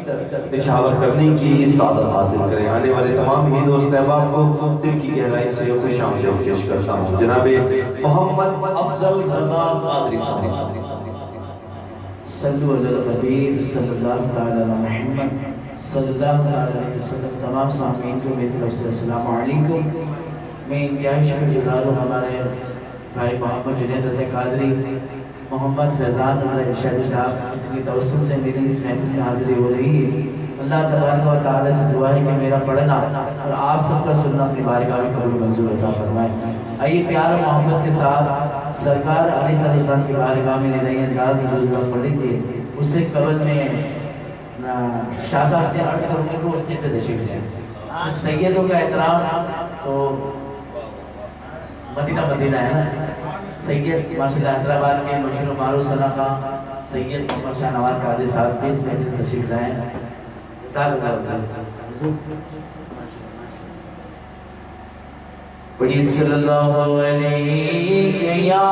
نچھاور کرنے کی سعادت حاصل کریں. آنے والے تمام ہی دوست احباب کو دل کی گہرائی سے خوش آمدید پیش کرتا ہوں. جناب محمد افضل رضا قادری صاحب. صلو علی الحبیب صلی اللہ تعالی علی محمد صلی اللہ تعالی علیہ وسلم. تمام سامعین کو میری طرف سے السلام علیکم. میں انتہائی شکر گزار ہوں ہمارے بھائی محمد جنید رضا قادری محمد فیضان رضا ارشادی صاحب کی توسط سے میری اس محفل میں حاضری ہو رہی ہے. اللہ تبارک و تعالی سے دعا ہے کہ میرا پڑھنا اور آپ سب کا سننا اپنی بارگاہ میں قبول منظور عطا فرمائے. آئیے پیار و محبت کے ساتھ سرکار علیہ السلام کی بارگاہ میں نئی انداز میں جو دعا پڑھی تھی اس سے قبل میں شاہ صاحب سے عرض کروں گا کہ اس کے تشریف ہے. سیدوں کا احترام تو مدینہ ہے نا. سید ماشاءاللہ حیدرآباد کے مشہور و معروف ثنا خواں سید محمد شاہ نواز قادری صاحب کے اس میں سے تشریف لائے ہیں. پڑھی صلی اللہ علیہ یا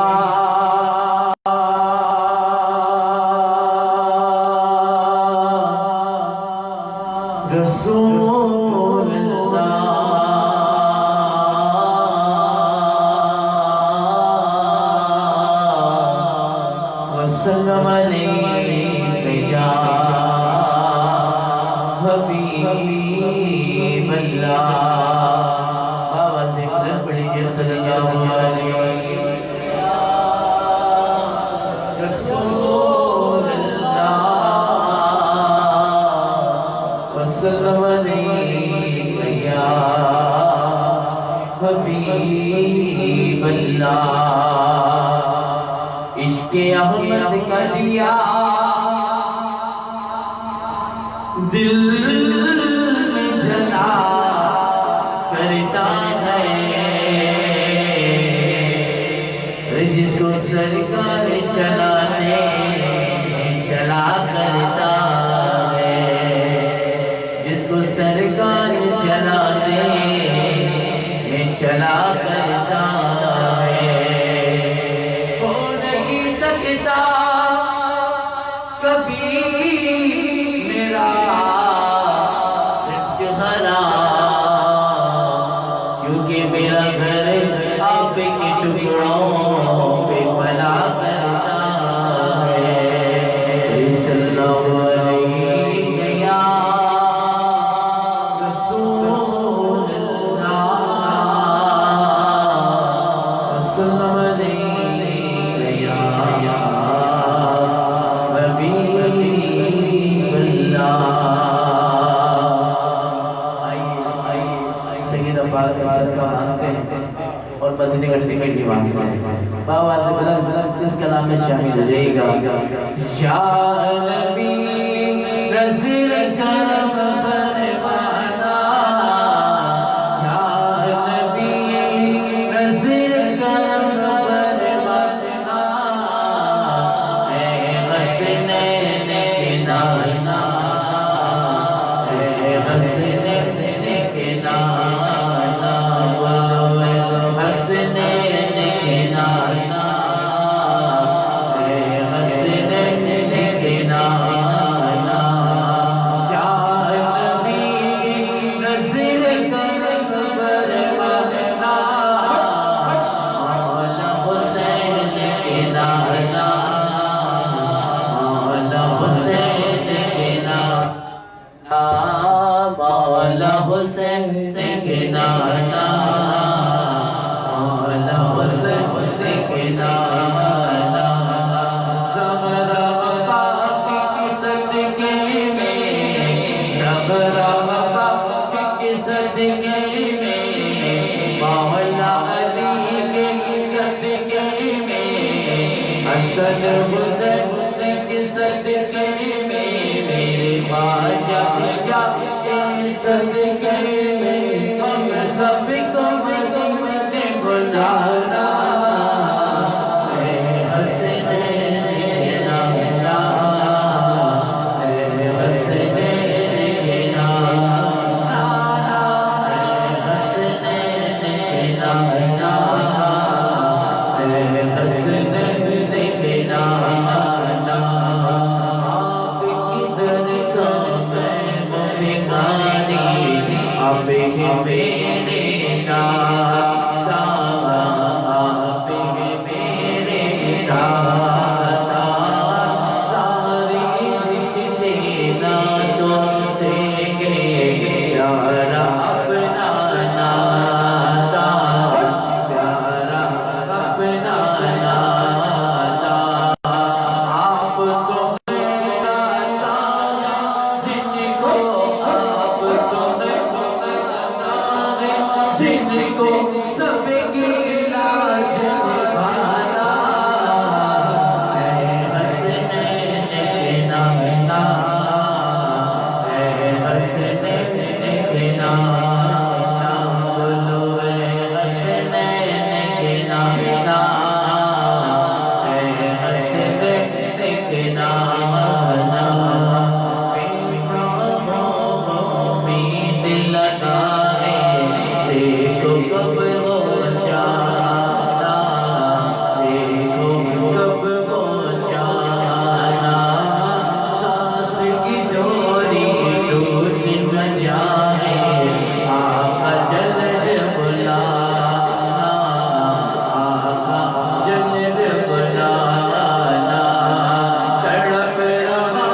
رسول اللہ وسلم علیہ یا حبیب اللہ. آواز اقرار پڑھیے صلی اللہ علیہ رسول اللہ وسلم علیہ یا حبیب اللہ. عشق احمد کا دیا دل میں جلا کرتا ہے جس کو سرکار چلانے چلا کرتا ہے. جس کو سرکار چلانے چلا کرتا ہے. ہو نہیں سکتا کبھی میرا رزق حرام کیونکہ میرا گھر آپ کے ٹکڑوں پہ پلا کرتا ہے. صلی اللہ علیہ یا رسول اللہ وسلم علیہ یا حبیب اللہ. سید عباس کا مانتے ہیں اور مدینے کا ٹکٹ کی مانتے ہیں. بابا سے بلند اس کلام میں شامل ہو جائے گا. یا نبی نظر کرم فرمانا یا نبی نظر کرم فرمانا اے حسنین کے نانا اے حسنین کے نانا حسنین کے نانا اے حسنین کے نانا. یا نبی نظر کرم فرمانا مولا حسین کے نانا مولا حسین کے نانا مولا حسین کے نانا مولا حسین کے نانا. زہرا پاک کی صدقے میں زہرا پاک کی صدقے میں مولا علی کے صدقے میں حسن حسین کے صدقے میں میرے خواجہ کے صدقے میں ہم سب کو दाता आप हैं मेरे दाता सारे रिश्ते नातों से प्यारा अपना नाता प्यारा अपना नाता आप तो जिनको सबकी लाज निभाना है हसनैन के नाना है हसनैन के नाना बोलो है हसनैन के नाना है हसनैन के नाना उम्मीद लगाए देखो कब हो जाना देखो कब हो जाना सांस की डोरी टूट न जाए आका जल्द बुलाना आका जल्द बुलाना तड़प रहा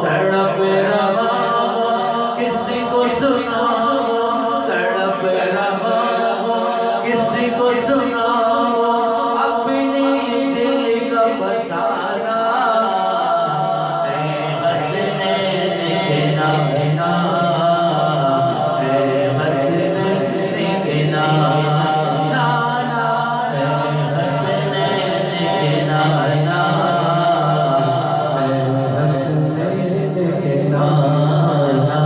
तड़प रहा किसी को सुना तड़प रहा किसी को सुना अपने दिल का बसाना है हसनैन के नाना है हसनैन के नाना है हसनैन के नाना है हसनैन के नाना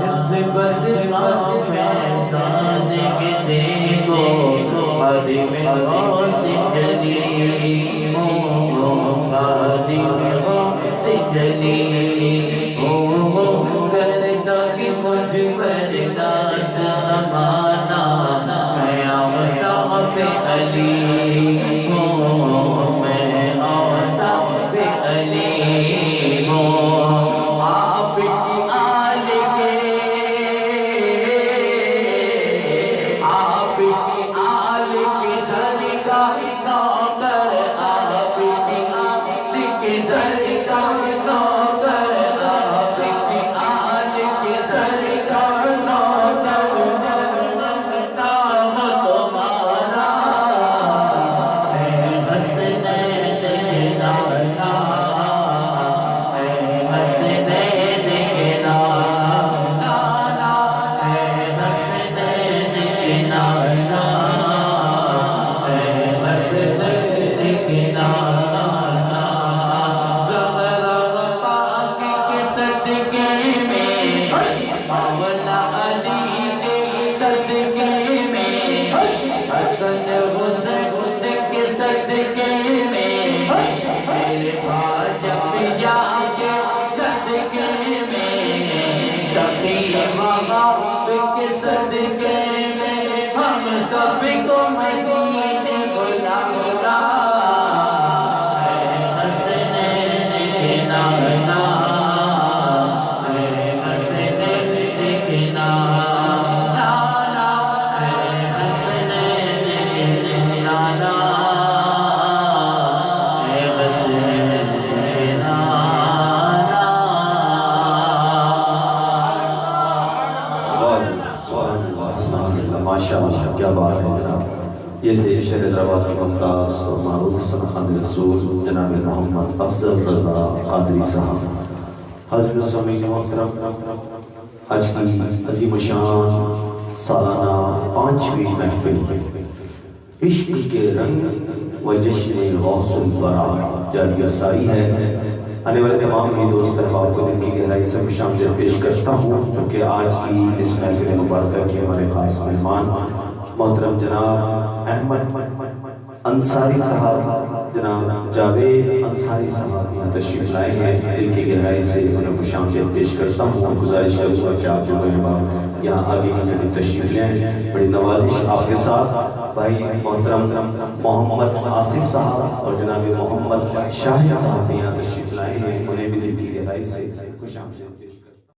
इस बस का फैसान के देखो आदि में हो सिजली आदि में हो सिजली करता कि मुझ पर नाज समाना मैं आवसा से अली मैं आवसा से अली आपकी आल के आपकी आल के दर का नौकर आपकी आल के दर का नौकर आपकी आल के दर का नौकर नाम तुम्हारा है हसनैन के नाना है हसनैन के नाना है हसनैन के नाना है हसनैन के नाना ज़हरा पाक के सदके में मौला अली के सदके में हसन हुसैन के सदके में मेरे ख्वाजा पिया के सदके में सखी महबूब के सदके में हम सबको मदीने बुला बुला है हसनैन के नाना है हसनैन के नाना है हसनैन के नाना है हसनैन के नाना माशाअल्लाह क्या बात है जनाब। ये थे शेर रवा के मुमताज़ और मारूफ सनख़ान रसूल जनाब मोहम्मद अफजल रज़ा क़ादरी साहब। हज़रत स्वामी मोहतरम आज की अज़ीम शान सालाना 5वीं महफ़िल इश्क के रंग व जश्न गौसुल वरा जारी सारी है। आने वाले तमाम ही दोस्त अहबाब को दिल की गहराई से खुशामदीद पेश करता हूँ, क्योंकि आज की इस महफ़िल मुबारक के हमारे ख़ास मेहमान मोहतरम जनाब अहमद अंसारी साहब, जनाब जावेद अंसारी साहब यहाँ तशरीफ लाए हैं। दिल की गहराई से उन्हें खुशामदीद पेश करता हूँ। गुजारिश करूँगा कि आप जो अहबाब यहाँ आगे की जगह तशरीफ लें। बड़ी नवाजिश आपके साथ भाई मोहतरम मोहम्मद आसिफ साहब और जनाब मोहम्मद शाहिद साहब यहाँ तशरीफ लाए हैं। उन्हें भी दिल की गहराई से खुशामदीद